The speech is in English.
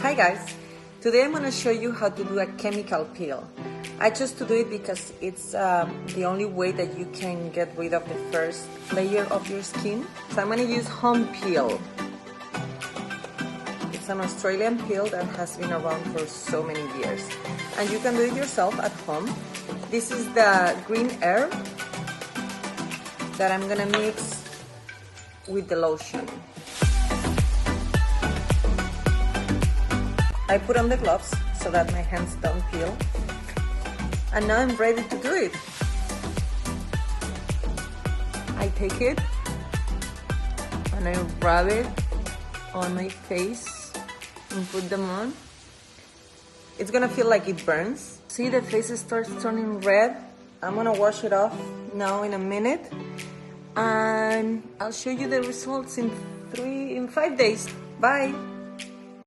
Hi guys, today I'm going to show you how to do a chemical peel. I chose to do it because it's the only way that you can get rid of the first layer of your skin. So I'm going to use Homepeel. It's an Australian peel that has been around for so many years. And you can do it yourself at home. This is the green herb that I'm going to mix with the lotion. I put on the gloves so that my hands don't peel. And now I'm ready to do it. I take it and I rub it on my face and put them on. It's gonna feel like it burns. See, the face starts turning red. I'm gonna wash it off now in a minute. And I'll show you the results in 5 days. Bye.